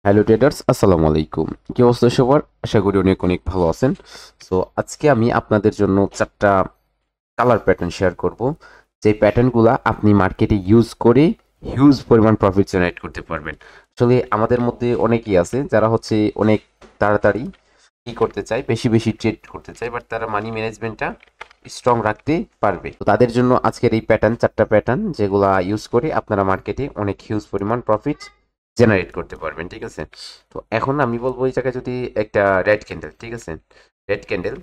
Hello traders, আসসালামু আলাইকুম। কি অবস্থা সবার? আশা করি অনেক অনেক ভালো আছেন। সো আজকে আমি আপনাদের জন্য চারটা কালার প্যাটার্ন শেয়ার করব, যে প্যাটার্নগুলা আপনি মার্কেটে ইউজ করে হিউজ পরিমাণ প্রফিট জেনারেট করতে পারবেন। আসলে আমাদের মধ্যে অনেকেই আছে যারা হচ্ছে অনেক তাড়াতাড়ি কি করতে চায়, বেশি বেশি ট্রেড করতে চায়, বাট তারা মানি ম্যানেজমেন্টটা স্ট্রং রাখতে পারবে। তো তাদের জন্য আজকের এই প্যাটার্ন, চারটা প্যাটার্ন যেগুলা ইউজ করে আপনারা মার্কেটে অনেক হিউজ পরিমাণ প্রফিট জেনারেট করতে পারবেন। ঠিক আছে, তো এখন আমি বলবো এই জায়গায় যদি একটা রেড ক্যান্ডেল, ঠিক আছে, রেড ক্যান্ডেল,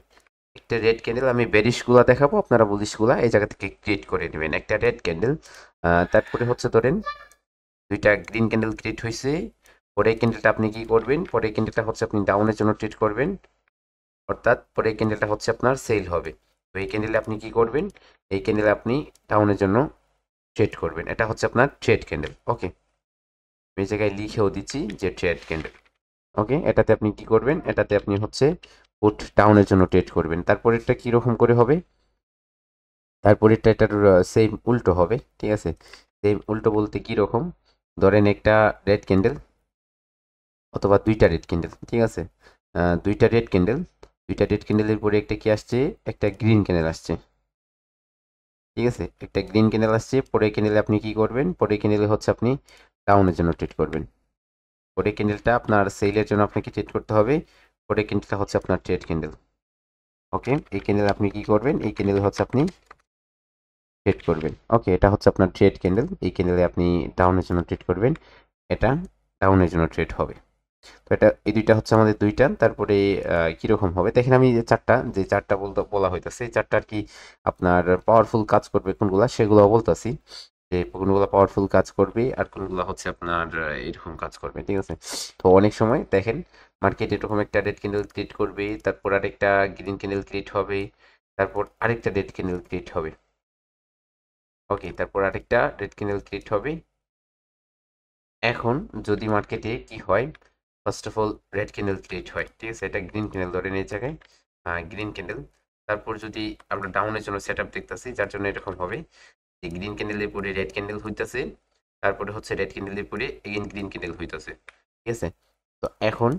একটা রেড ক্যান্ডেল আমি বেরিশগুলা দেখাবো, আপনারা বুলিশগুলা এই জায়গা থেকে ক্রিয়েট করে নেবেন। একটা রেড ক্যান্ডেল, তারপরে হচ্ছে ধরেন দুইটা গ্রিন ক্যান্ডেল ক্রিয়েট হয়েছে। পরে ক্যান্ডেলটা আপনি কি করবেন, পরে ক্যান্ডেলটা হচ্ছে আপনি ডাউনের জন্য ট্রেড করবেন, অর্থাৎ পরে ক্যান্ডেলটা হচ্ছে আপনার সেল হবে। তো এই ক্যান্ডেলে আপনি কি করবেন, এই ক্যান্ডেলে আপনি ডাউনের জন্য ট্রেড করবেন। এটা হচ্ছে আপনার ট্রেড ক্যান্ডেল। ওকে, এই জায়গায় লিখেও দিচ্ছি যে ট্রেড ক্যান্ডেল। ওকে, এটাতে আপনি কি করবেন, এটাতে আপনি হচ্ছে পুট ডাউনের জন্য ট্রেড করবেন। তারপরেরটা কীরকম করে হবে, তারপরেরটা এটার সেম উল্টো হবে। ঠিক আছে, সেম উল্টো বলতে কী রকম, ধরেন একটা রেড ক্যান্ডেল অথবা দুইটা রেড ক্যান্ডেল, ঠিক আছে, দুইটা রেড ক্যান্ডেল, দুইটা রেড ক্যান্ডেলের পরে একটা কি আসছে, একটা গ্রিন ক্যান্ডেল আসছে। ঠিক আছে, একটা গ্রিন ক্যান্ডেল আসছে, পরে ক্যান্ডেলে আপনি কি করবেন, পরে ক্যান্ডেলে হচ্ছে আপনি ডাউনের জন্য ট্রেড করবেন। পরে ক্যান্ডেলটা আপনার সেলের জন্য আপনাকে ট্রেড করতে হবে। পরে ক্যান্ডেলটা হচ্ছে আপনার ট্রেড ক্যান্ডেল। ওকে, এই ক্যান্ডেল আপনি কি করবেন, এই ক্যান্ডেল হচ্ছে আপনি ট্রেড করবেন। ওকে, এটা হচ্ছে আপনার ট্রেড ক্যান্ডেল, এই ক্যান্ডেলে আপনি ডাউনের জন্য ট্রেড করবেন, এটা ডাউনের জন্য ট্রেড হবে। তো এটা এই দুইটা হচ্ছে আমাদের দুইটা। তারপরে কীরকম হবে দেখেন, আমি যে চারটা বলতে বলা হইতেছে, এই চারটা আর কি আপনার পাওয়ারফুল কাজ করবে কোনগুলা সেগুলো বলতেছি, যে কোনগুলো পাওয়ারফুল কাজ করবে আর কোনগুলো হচ্ছে আপনার এরকম কাজ করবে। ঠিক আছে, তো অনেক সময় দেখেন মার্কেট এরকম একটা রেড ক্যান্ডেল ক্রিয়েট করবে, তারপর আরেকটা গ্রিন ক্যান্ডেল ক্রিয়েট হবে, তারপর আরেকটা রেড ক্যান্ডেল ক্রিয়েট হবে। ওকে, তারপর আরেকটা রেড ক্যান্ডেল ক্রিয়েট হবে। এখন যদি মার্কেটে কি হয়, first of all red candle create হয়, ঠিক আছে, এটা গ্রিন ক্যান্ডেল ধরেন এই জায়গায় গ্রিন ক্যান্ডেল। তারপর যদি আমরা ডাউনের জন্য সেট আপ দেখতেছি, যার জন্য এরকম হবে যে গ্রিন ক্যান্ডেলের পরে রেড ক্যান্ডেল হইতাছে, তারপরে হচ্ছে রেড ক্যান্ডেলের পরে এগেন গ্রিন ক্যান্ডেল হইতাছে। ঠিক আছে, তো এখন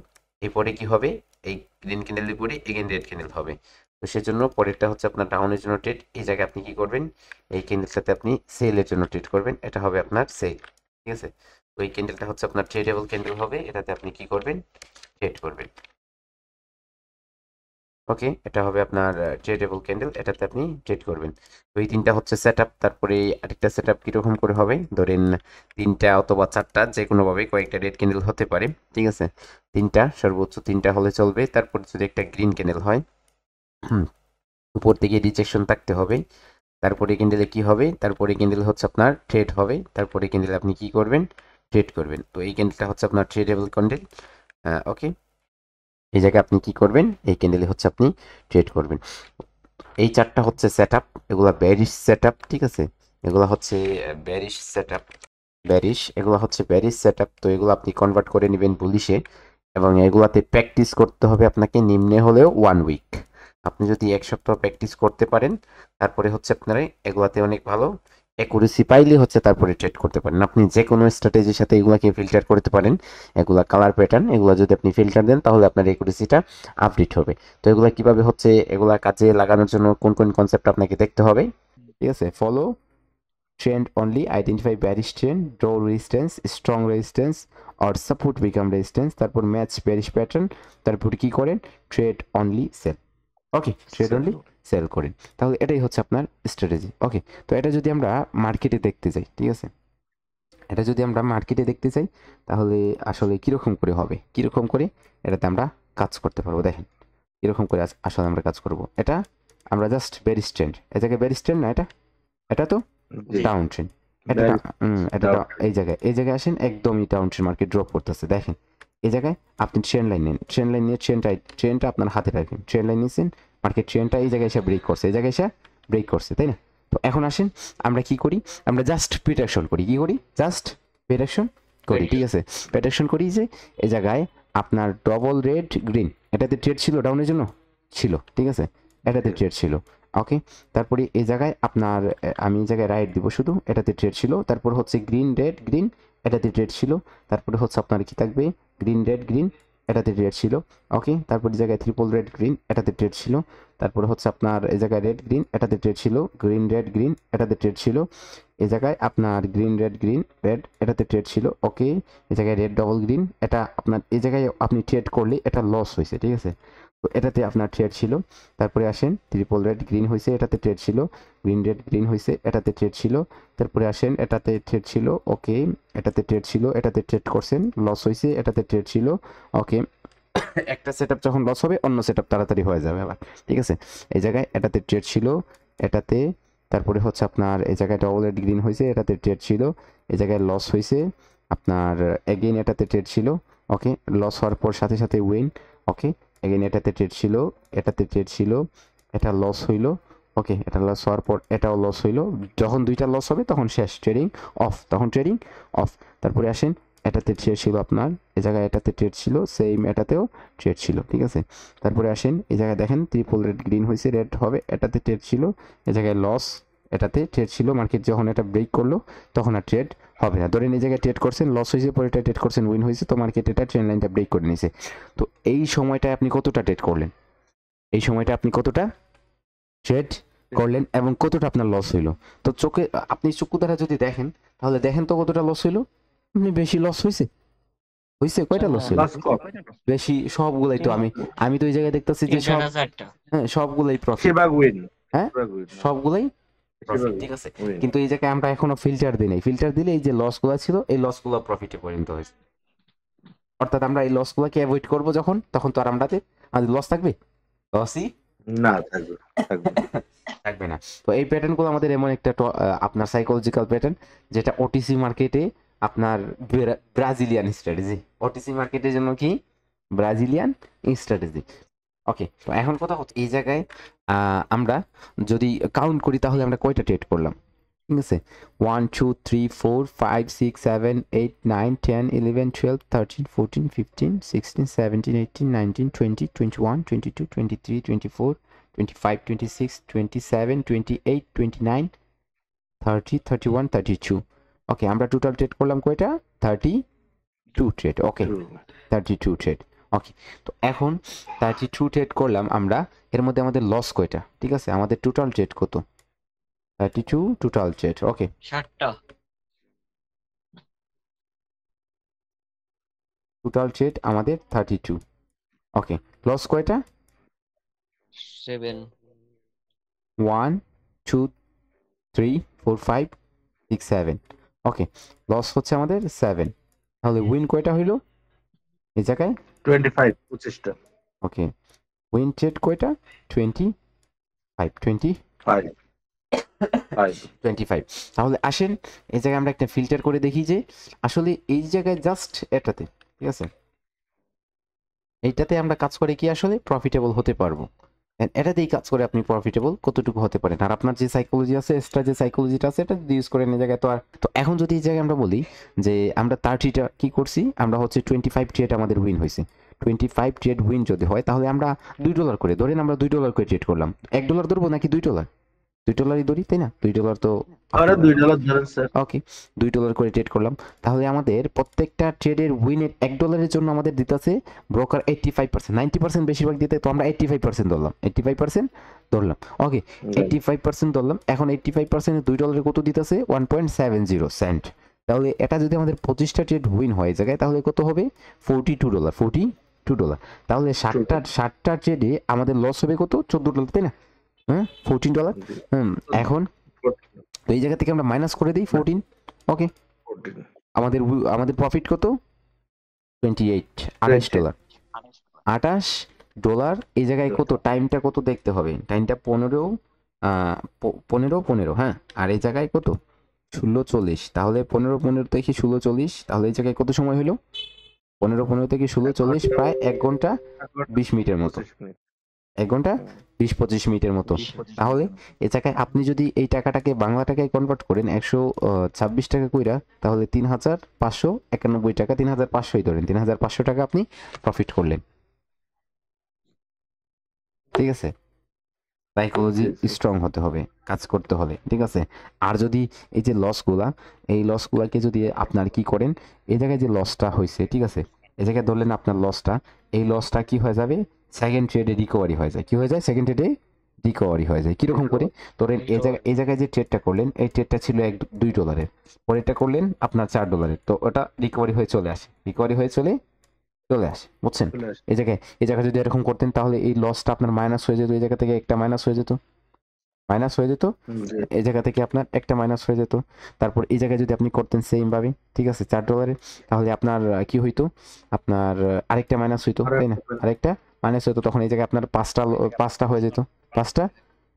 এরপরে কি হবে, এই গ্রিন ক্যান্ডেলের পরে এগেন রেড ক্যান্ডেল হবে। তো সেজন্য পরেরটা হচ্ছে আপনার ডাউনের জন্য ট্রেড, এই জায়গায় আপনি কি করবেন, এই ক্যান্ডেলটাতে আপনি সেলের জন্য ট্রেড করবেন, এটা হবে আপনার সেল। ঠিক আছে, ওই ক্যান্ডেলটা হচ্ছে আপনার ট্রেডেবল ক্যান্ডেল হবে, এটাতে আপনি কি করবেন, ট্রেড করবেন। ওকে, এটা হবে আপনার ট্রেডেবল ক্যান্ডেল, এটাতে আপনি ট্রেড করবেন। তো এই তিনটা হচ্ছে সেট আপ। তারপরে আরেকটা সেট আপ কীরকম করে হবে, ধরেন তিনটা অথবা চারটা, যে কোনোভাবে কয়েকটা রেড ক্যান্ডেল হতে পারে। ঠিক আছে, তিনটা, সর্বোচ্চ তিনটা হলে চলবে। তারপর যদি একটা গ্রিন ক্যান্ডেল হয়, উপর থেকে রিজেকশন থাকতে হবে। তারপরে ক্যান্ডেলে কি হবে, তারপরে ক্যান্ডেল হচ্ছে আপনার ট্রেড হবে, তারপরে ক্যান্ডেল আপনি কি করবেন, ট্রেড করবেন। তো এই ক্যান্ডেলটা হচ্ছে আপনার ট্রেডেবল ক্যান্ডেল। ওকে, এই জায়গায় আপনি কি করবেন, এই ক্যান্ডেলে হচ্ছে আপনি ট্রেড করবেন। এই চারটা হচ্ছে সেট আপ, এগুলা ব্যারিশ সেট আপ। ঠিক আছে, এগুলা হচ্ছে ব্যারিশ সেট আপ, ব্যারিশ, এগুলো হচ্ছে ব্যারিশ সেট আপ। তো এগুলো আপনি কনভার্ট করে নেবেন বুলিশে, এবং এগুলাতে প্র্যাকটিস করতে হবে আপনাকে নিম্নে হলেও 1 উইক। আপনি যদি 1 সপ্তাহ প্র্যাকটিস করতে পারেন, তারপরে হচ্ছে আপনারা এগুলাতে অনেক ভালো অ্যাকুরেসি পাইলে হচ্ছে তারপরে ট্রেড করতে পারেন। আপনি যে কোনো স্ট্র্যাটেজির সাথে এগুলাকে ফিল্টার করতে পারেন, এগুলা কালার প্যাটার্ন, এগুলো যদি আপনি ফিল্টার দেন তাহলে আপনার অ্যাকুরেসিটা আপডেট হবে। তো এগুলা কিভাবে হচ্ছে, এগুলা কাজে লাগানোর জন্য কোন কোন কনসেপ্ট আপনাকে দেখতে হবে, ঠিক আছে, follow trend only, identify bearish trend, draw resistance, strong resistance or support become resistance, তারপর ম্যাচ bearish pattern, তারপর কি করেন, ট্রেড অনলি সেল। ওকে, ট্রেড অনলি সেল করেন। তাহলে এটাই হচ্ছে আপনার স্ট্র্যাটেজি। ওকে, তো এটা যদি আমরা মার্কেটে দেখতে যাই, ঠিক আছে, এটা যদি আমরা মার্কেটে দেখতে চাই তাহলে আসলে কীরকম করে হবে, কীরকম করে এটাতে আমরা কাজ করতে পারবো, দেখেন কীরকম করে আসলে আমরা কাজ করব। এটা আমরা জাস্ট বেরিশ ট্রেন্ড, এ জায়গায় বেরিশ ট্রেন্ড না, এটা এটা তো জি, ডাউন ট্রেন্ড। এটা ব্যাংক এটা ডাউন। এই জায়গায় আসেন, একদমই ডাউন ট্রেন্ড, মার্কেট ড্রপ করতেছে। দেখেন এই জায়গায় আপনি ট্রেন্ড লাইন নেন, ট্রেন্ড লাইন নিয়ে ট্রেন্ডটা আপনার হাতে রাখবেন, ট্রেন্ড লাইন নিয়েছেন, মার্কেট ট্রেন্ডটা এই জায়গায় এসে ব্রেক করছে, এই জায়গায় এসে ব্রেক করছে, তাই না? তো এখন আসেন আমরা কি করি, আমরা জাস্ট প্রিডিকশন করি, কি করি, জাস্ট প্রিডিকশন করি। ঠিক আছে, প্রিডিকশন করি যে এই জায়গায় আপনার ডবল রেড গ্রিন, এটাতে ট্রেড ছিল ডাউনের জন্য, ছিল, ঠিক আছে, এটাতে ট্রেড ছিল। ওকে, তারপরে এই জায়গায় আপনার আমি এই জায়গায় রাইট দিব শুধু, এটাতে ট্রেড ছিল। তারপর হচ্ছে গ্রিন রেড গ্রিন, এটাতে ট্রেড ছিল। তারপরে হচ্ছে আপনার কি থাকবে, গ্রিন রেড গ্রিন এটাতে ট্রেড ছিল। ওকে, তারপর এই জায়গায় ট্রিপল রেড গ্রিন এটাতে ট্রেড ছিল। তারপরে হচ্ছে আপনার এই জায়গায় রেড গ্রিন এটাতে ট্রেড ছিল, গ্রিন রেড গ্রিন এটাতে ট্রেড ছিল। এই জায়গায় আপনার গ্রিন রেড গ্রিন রেড এটাতে ট্রেড ছিল। ওকে, এই জায়গায় রেড ডবল গ্রিন এটা আপনার এই জায়গায় আপনি ট্রেড করলে এটা লস হয়েছে, ঠিক আছে। তো এটাতে আপনার ট্রেড ছিল। তারপরে আসেন ট্রিপল রেড গ্রিন হয়েছে, এটাতে ট্রেড ছিল। গ্রিন রেড গ্রিন হয়েছে, এটাতে ট্রেড ছিল। তারপরে আসেন এটাতে ট্রেড ছিল। ওকে, এটাতে ট্রেড ছিল, এটাতে ট্রেড করছেন, লস হয়েছে, এটাতে ট্রেড ছিল। ওকে, একটা সেটআপ যখন লস হবে অন্য সেটআপ তাড়াতাড়ি হয়ে যাবে আবার, ঠিক আছে। এই জায়গায় এটাতে ট্রেড ছিল, এটাতে। তারপরে হচ্ছে আপনার এই জায়গায় ডবল রেড গ্রিন হয়েছে, এটাতে ট্রেড ছিল। এই জায়গায় লস হয়েছে আপনার, এগেইন এটাতে ট্রেড ছিল। ওকে, লস হওয়ার পর সাথে সাথে উইন। ওকে, এগেইন এটাতে ট্রেড ছিল, এটাতে ট্রেড ছিল, এটা লস হইলো। ওকে, এটা লস হওয়ার পর এটাও লস হইলো। যখন দুইটা লস হবে তখন শেষ, ট্রেডিং অফ, তখন ট্রেডিং অফ। তারপরে আসেন এটাতে ট্রেড ছিল আপনার, এই জায়গায় এটাতে ট্রেড ছিল, সেম এটাতেও ট্রেড ছিল, ঠিক আছে। তারপরে আসেন এই জায়গায় দেখেন ট্রিপল রেড গ্রিন হয়েছে, রেড হবে, এটাতে ট্রেড ছিল। এই জায়গায় লস, এটাতে ট্রেড ছিল। মার্কেট যখন এটা ব্রেক করলো তখন আর ট্রেড হবে না। ধরেন এই জায়গায় ট্রেড করছেন, লস হয়েছে, পরে এটা ট্রেড করছেন, উইন হয়েছে, তো মার্কেট এটা ট্রেন্ড লাইনটা ব্রেক করে নিয়েছে। তো এই সময়টায় আপনি কতটা ট্রেড করলেন, এই সময়টা আপনি কতটা ট্রেড করলেন এবং কতটা আপনার লস হইলো। তো চোখে আপনি চক্ষু দ্বারা যদি দেখেন তাহলে দেখেন তো কতটা লস হইলো। আপনি বেশি লস হয়েছে, হয়েছে কয়টা লস হইলো? বেশি, সবগুলাই তো আমি আমি তো এই জায়গায় দেখতেছি যে সব, হ্যাঁ সবগুলাই প্রফিট, হ্যাঁ সবগুলাই প্রফিট, ঠিক আছে। কিন্তু এই জায়গায় আমরা এখনো ফিল্টার দিই নাই, ফিল্টার দিলে এই যে লসগুলো ছিল এই লসগুলো প্রফিটে পরিণত হয়েছে। অর্থাৎ আমরা এই লসগুলোকে অ্যাভয়েড করব যখন, তখন তো আর আমাদের লস থাকবে, লসই না থাকবে, থাকবে না। তো এই প্যাটার্নগুলো আমাদের এমন একটা আপনার সাইকোলজিক্যাল প্যাটার্ন, যেটা ওটিসি মার্কেটে আপনার ব্রাজিলিয়ান স্ট্র্যাটেজি, ওটিসি মার্কেটের জন্য কি ব্রাজিলিয়ান স্ট্র্যাটেজি। ওকে, তো এখন কথা হচ্ছে এই জায়গায় আমরা যদি কাউন্ট করি তাহলে আমরা কয়টা ট্রেড করলাম, ঠিক আছে। 1 2 3 4 5 6 7 8 9 10 11 12 13 14 15 16 17 18 19 20 21 22 23 24 25 26 27 28 29 30 31 32। ওকে, আমরা টোটাল ট্রেড করলাম কয়টা, 32 ট্রেড। ওকে, 32 ট্রেড। ওকে, তো এখন 32 ট্রেড করলাম আমরা, এর মধ্যে আমাদের লস কয়টা, ঠিক আছে, আমাদের টোটাল ট্রেড কত, 32 টোটাল ট্রেড। ওকে, 60টা টোটাল ট্রেড আমাদের 32। ওকে, লস কয়টা, 7 1 2 3 4 5 6 7। ওকে, লস হচ্ছে আমাদের 7। তাহলে উইন কয়টা হইলো এই জায়গায়, 25 ওকে, উইন ট্রেড কয়টা, 25। তাহলে আসেন এই জায়গায় আমরা একটা ফিল্টার করে দেখি যে আসলে এই জায়গায় জাস্ট এটাতে, ঠিক আছে, এইটাতে আমরা কাজ করে কি আসলে প্রফিটেবল হতে পারবো। এটাতেই কাজ করে আপনি প্রফিটেবল কতটুকু হতে পারেন, আর আপনার যে সাইকোলজি আছে, এক্সট্রা যে সাইকোলজিটা আছে এটা যদি ইউজ করেন এই জায়গায় তো আর। তো এখন যদি এই জায়গায় আমরা বলি যে আমরা 30টা কি করছি, আমরা হচ্ছে 25 ট্রেড আমাদের উইন হয়েছে, 25 ট্রেড উইন যদি হয় তাহলে আমরা $2 করে ধরেন, আমরা $2 করে ট্রেড করলাম। $1 ধরবো নাকি $2? $2 ধরি, তাই না, $2 তো আমরা $2 ধরেন স্যার। ওকে, $2 করে ট্রেড করলাম। তাহলে আমাদের প্রত্যেকটা ট্রেডের উইনের $1 জন্য আমাদের দিতেছে ব্রোকার 85%, 90% বেশিরভাগ দিতে, তো আমরা 85% ধরলাম, 85% ধরলাম। ওকে, 85% ধরলাম। এখন 85% $2 কত দিতেছে, 1.70 সেন্ট। তাহলে এটা যদি আমাদের 25টা ট্রেড উইন হয়ে যায় তাহলে কত হবে, $42, $42। তাহলে 60টা ট্রেডে আমাদের লস হবে কত, $14, তাই না, হ্যাঁ $14। এখন এই জায়গা থেকে আমরা মাইনাস করে দিই 14। ওকে, আমাদের প্রফিট কত, $28, $28। এই জায়গায় কত, টাইমটা কত দেখতে হবে, টাইমটা 15 হ্যাঁ, আর এই জায়গায় কত 16:40। তাহলে 15 থেকে 16:40, তাহলে এই জায়গায় কত সময় হলো, 15 থেকে 16:40, প্রায় 1 ঘন্টা 20 মিনিটের মতো, 1 ঘন্টা 20-25 মিনিটের মতো। তাহলে এই জায়গায় আপনি যদি এই টাকাটাকে বাংলা টাকায় কনভার্ট করেন 126 টাকা কইরা, তাহলে 3591 টাকা, 3500ই ধরেন, 3500 টাকা আপনি প্রফিট করলেন, ঠিক আছে। সাইকোলজি স্ট্রং হতে হবে, কাজ করতে হবে, ঠিক আছে। আর যদি এই যে লসগুলাকে যদি আপনার কি করেন, এই জায়গায় যে লসটা হয়েছে, ঠিক আছে, এই জায়গায় ধরলেন আপনার লসটা, এই লসটা কি হয়ে যাবে, সেকেন্ড ট্রেডে রিকভারি হয়ে যায়। কি হয়ে যায়? সেকেন্ড ট্রেডে রিকভারি হয়ে যায়। কিরকম করে? ধরেন এই জায়গায় যে ট্রেডটা করলেন, এই ট্রেডটা ছিল $2, পরেরটা করলেন আপনার $4, তো ওটা রিকভারি হয়ে চলে আসে, রিকভারি হয়ে চলে আসে, বুঝছেন? চলে আসে। এই জায়গায় যদি এরকম করতেন তাহলে এই লসটা আপনার মাইনাস হয়ে যেত, এই জায়গা থেকে একটা মাইনাস হয়ে যেত, জি। এই জায়গা থেকে আপনার একটা মাইনাস হয়ে যেত। তারপর এই জায়গায় যদি আপনি করতেন সেম ভাবে, ঠিক আছে, $4, তাহলে আপনার কি হইতো, আপনার আরেকটা মাইনাস হইতো, আর তাই না? আরেকটা মাইনাস হইতো, তখন এই জায়গায় আপনার পাঁচটা হয়ে যেত, পাঁচটা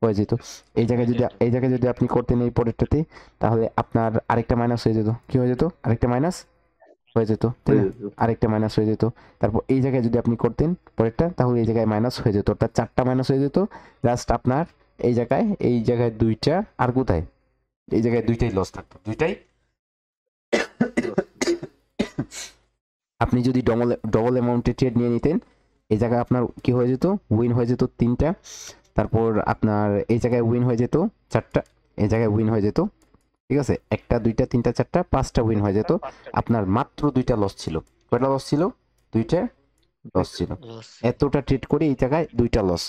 হয়ে যেত। এই জায়গায় যদি আপনি করতেন এই পরেরটাতে, তাহলে আপনার আরেকটা মাইনাস হয়ে যেত। কি হয়ে যেত? আরেকটা মাইনাস হয়ে যেত, তাই না? আরেকটা মাইনাস হয়ে যেত। তারপর এই জায়গায় যদি আপনি করতেন পরেরটা, তাহলে এই জায়গায় মাইনাস হয়ে যেত, অর্থাৎ 4টা মাইনাস হয়ে যেত। জাস্ট আপনার এই জায়গায় 2টা, আর কোথায়, এই জায়গায় 2টাই লস থাকতো, 2টাই। আপনি যদি ডবল অ্যামাউন্টে ট্রেড নিয়ে নিতেন, এই জায়গায় আপনার কি হয়ে যেত, উইন হয়ে যেত 3টা। তারপর আপনার এই জায়গায় উইন হয়ে যেত 4টা, এই জায়গায় উইন হয়ে যেত, ঠিক আছে, 1টা 2টা 3টা 4টা 5টা উইন হয়ে যেত। আপনার মাত্র 2টা লস ছিল। কয়টা লস ছিল? 2টা লস ছিল। লস। এতটা ট্রেড করে এই জায়গায় 2টা লস।